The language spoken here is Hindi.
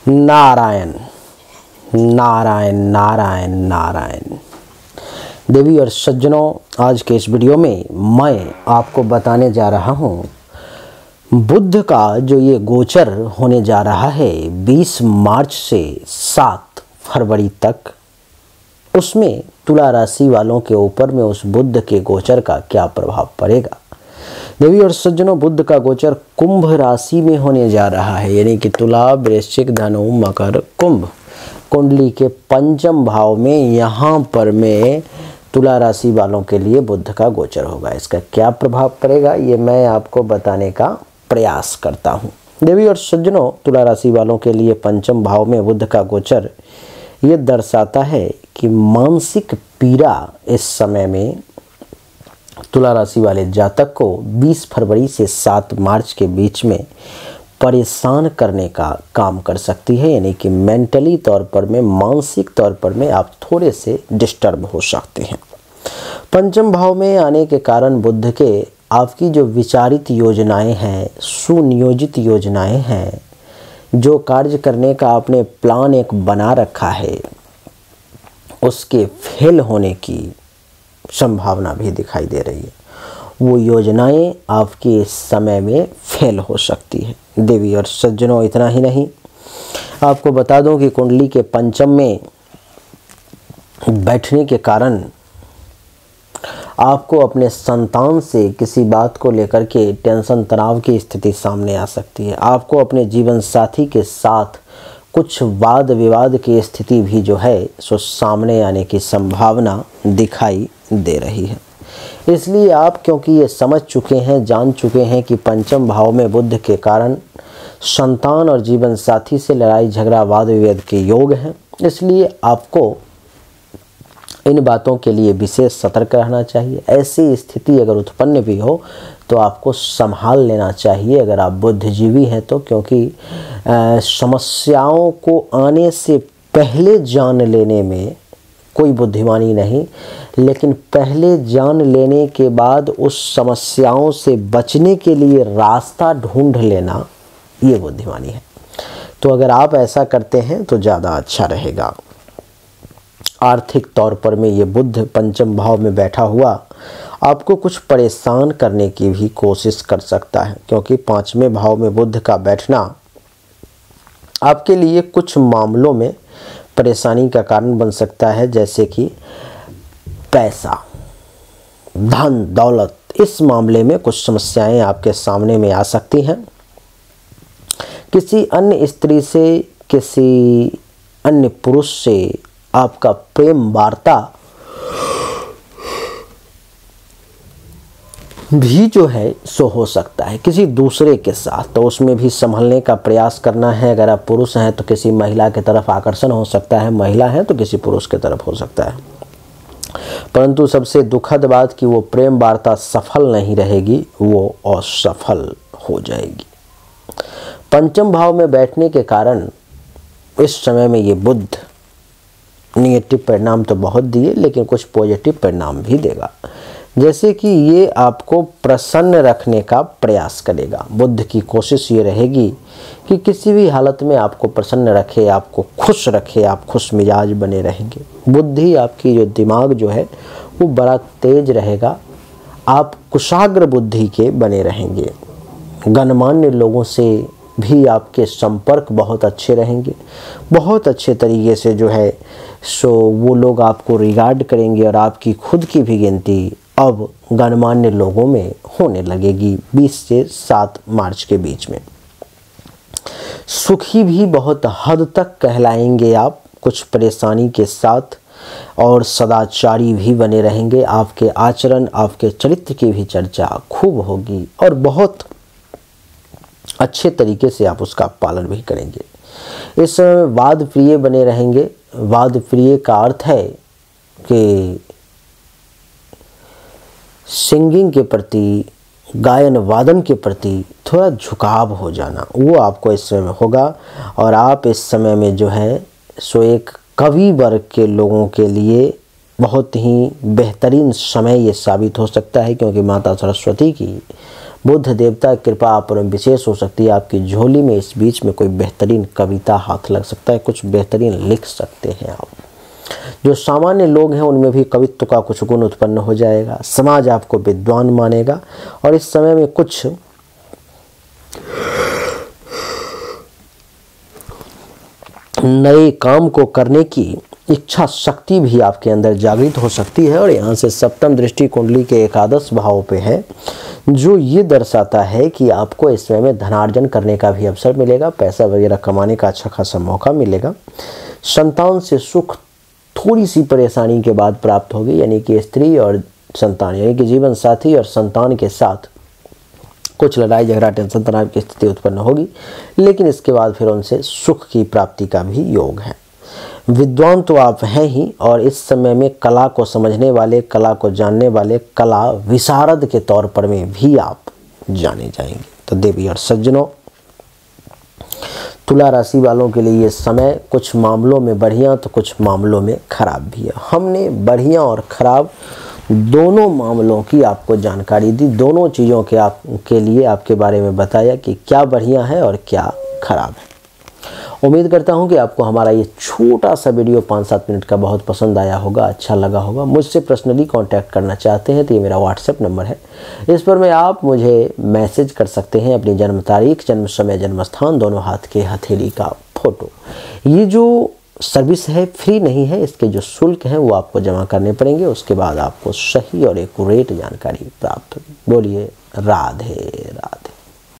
नारायण नारायण नारायण नारायण। देवी और सज्जनों, आज के इस वीडियो में मैं आपको बताने जा रहा हूँ बुध का जो ये गोचर होने जा रहा है 20 मार्च से 7 फरवरी तक, उसमें तुला राशि वालों के ऊपर में उस बुध के गोचर का क्या प्रभाव पड़ेगा। देवी और सज्जनों, बुध का गोचर कुंभ राशि में होने जा रहा है, यानी कि तुला, वृश्चिक, धनु, मकर, कुंभ कुंडली के पंचम भाव में यहाँ पर में तुला राशि वालों के लिए बुध का गोचर होगा। इसका क्या प्रभाव पड़ेगा ये मैं आपको बताने का प्रयास करता हूँ। देवी और सज्जनों, तुला राशि वालों के लिए पंचम भाव में बुध का गोचर ये दर्शाता है कि मानसिक पीड़ा इस समय में तुला राशि वाले जातक को 20 फरवरी से 7 मार्च के बीच में परेशान करने का काम कर सकती है, यानी कि मेंटली तौर पर में, मानसिक तौर पर में आप थोड़े से डिस्टर्ब हो सकते हैं। पंचम भाव में आने के कारण बुध के आपकी जो विचारित योजनाएं हैं, सुनियोजित योजनाएं हैं, जो कार्य करने का आपने प्लान एक बना रखा है, उसके फेल होने की संभावना भी दिखाई दे रही है। वो योजनाएं आपके इस समय में फेल हो सकती है। देवी और सज्जनों, इतना ही नहीं, आपको बता दूं कि कुंडली के पंचम में बैठने के कारण आपको अपने संतान से किसी बात को लेकर के टेंशन, तनाव की स्थिति सामने आ सकती है। आपको अपने जीवन साथी के साथ कुछ वाद विवाद की स्थिति भी जो है सो सामने आने की संभावना दिखाई दे रही है। इसलिए आप, क्योंकि ये समझ चुके हैं, जान चुके हैं कि पंचम भाव में बुध के कारण संतान और जीवन साथी से लड़ाई झगड़ा, वाद विवाद के योग हैं, इसलिए आपको इन बातों के लिए विशेष सतर्क रहना चाहिए। ऐसी स्थिति अगर उत्पन्न भी हो तो आपको संभाल लेना चाहिए अगर आप बुद्धिजीवी हैं तो, क्योंकि समस्याओं को आने से पहले जान लेने में कोई बुद्धिमानी नहीं, लेकिन पहले जान लेने के बाद उस समस्याओं से बचने के लिए रास्ता ढूंढ लेना, ये बुद्धिमानी है। तो अगर आप ऐसा करते हैं तो ज़्यादा अच्छा रहेगा। आर्थिक तौर पर में ये बुध पंचम भाव में बैठा हुआ आपको कुछ परेशान करने की भी कोशिश कर सकता है, क्योंकि पांचवें भाव में बुध का बैठना आपके लिए कुछ मामलों में परेशानी का कारण बन सकता है, जैसे कि पैसा, धन दौलत, इस मामले में कुछ समस्याएं आपके सामने में आ सकती हैं। किसी अन्य स्त्री से, किसी अन्य पुरुष से आपका प्रेम वार्ता भी जो है सो हो सकता है किसी दूसरे के साथ, तो उसमें भी संभलने का प्रयास करना है। अगर आप पुरुष हैं तो किसी महिला की तरफ आकर्षण हो सकता है, महिला है तो किसी पुरुष की तरफ हो सकता है। परंतु सबसे दुखद बात कि वो प्रेम वार्ता सफल नहीं रहेगी, वो असफल हो जाएगी। पंचम भाव में बैठने के कारण इस समय में ये बुध निगेटिव परिणाम तो बहुत दिए, लेकिन कुछ पॉजिटिव परिणाम भी देगा, जैसे कि ये आपको प्रसन्न रखने का प्रयास करेगा। बुध की कोशिश ये रहेगी कि किसी भी हालत में आपको प्रसन्न रखे, आपको खुश रखे, आप खुश मिजाज बने रहेंगे। बुद्धि आपकी, जो दिमाग जो है वो बड़ा तेज रहेगा, आप कुशाग्र बुद्धि के बने रहेंगे। गणमान्य लोगों से भी आपके संपर्क बहुत अच्छे रहेंगे, बहुत अच्छे तरीके से जो है सो वो लोग आपको रिगार्ड करेंगे, और आपकी खुद की भी गिनती अब गणमान्य लोगों में होने लगेगी 20 से 7 मार्च के बीच में। सुखी भी बहुत हद तक कहलाएंगे आप, कुछ परेशानी के साथ, और सदाचारी भी बने रहेंगे। आपके आचरण, आपके चरित्र की भी चर्चा खूब होगी, और बहुत अच्छे तरीके से आप उसका पालन भी करेंगे। इस समय वाद प्रिय बने रहेंगे। वाद प्रिय का अर्थ है कि सिंगिंग के प्रति, गायन वादन के प्रति थोड़ा झुकाव हो जाना, वो आपको इस समय में होगा। और आप इस समय में जो है सो एक कवि वर्ग के लोगों के लिए बहुत ही बेहतरीन समय ये साबित हो सकता है, क्योंकि माता सरस्वती की बुद्ध देवता की कृपा आप पर विशेष हो सकती है। आपकी झोली में इस बीच में कोई बेहतरीन कविता हाथ लग सकता है, कुछ बेहतरीन लिख सकते हैं आप। जो सामान्य लोग हैं उनमें भी कवित्व का कुछ गुण उत्पन्न हो जाएगा। समाज आपको विद्वान मानेगा और इस समय में कुछ नए काम को करने की इच्छा शक्ति भी आपके अंदर जागृत हो सकती है। और यहाँ से सप्तम दृष्टि कुंडली के एकादश भाव पे है, जो ये दर्शाता है कि आपको इस समय में धनार्जन करने का भी अवसर मिलेगा, पैसा वगैरह कमाने का अच्छा खासा मौका मिलेगा। संतान से सुख थोड़ी सी परेशानी के बाद प्राप्त होगी, यानी कि स्त्री और संतान यानी कि जीवन साथी और संतान के साथ कुछ लड़ाई झगड़ा टेंशन तनाव की स्थिति उत्पन्न होगी, लेकिन इसके बाद फिर उनसे सुख की प्राप्ति का भी योग है। विद्वान तो आप हैं ही, और इस समय में कला को समझने वाले, कला को जानने वाले, कला विशारद के तौर पर में भी आप जाने जाएंगे। तो देवी और सज्जनों, तुला राशि वालों के लिए ये समय कुछ मामलों में बढ़िया तो कुछ मामलों में खराब भी है। हमने बढ़िया और खराब दोनों मामलों की आपको जानकारी दी, दोनों चीज़ों के लिए आपके बारे में बताया कि क्या बढ़िया है और क्या खराब है। उम्मीद करता हूं कि आपको हमारा ये छोटा सा वीडियो 5-7 मिनट का बहुत पसंद आया होगा, अच्छा लगा होगा। मुझसे पर्सनली कांटेक्ट करना चाहते हैं तो ये मेरा व्हाट्सएप नंबर है, इस पर में आप मुझे मैसेज कर सकते हैं। अपनी जन्म तारीख, जन्म समय, जन्म स्थान, दोनों हाथ के हथेली का फोटो। ये जो सर्विस है फ्री नहीं है, इसके जो शुल्क हैं वो आपको जमा करने पड़ेंगे। उसके बाद आपको सही और एक्यूरेट जानकारी प्राप्त होगी। बोलिए राधे राधे।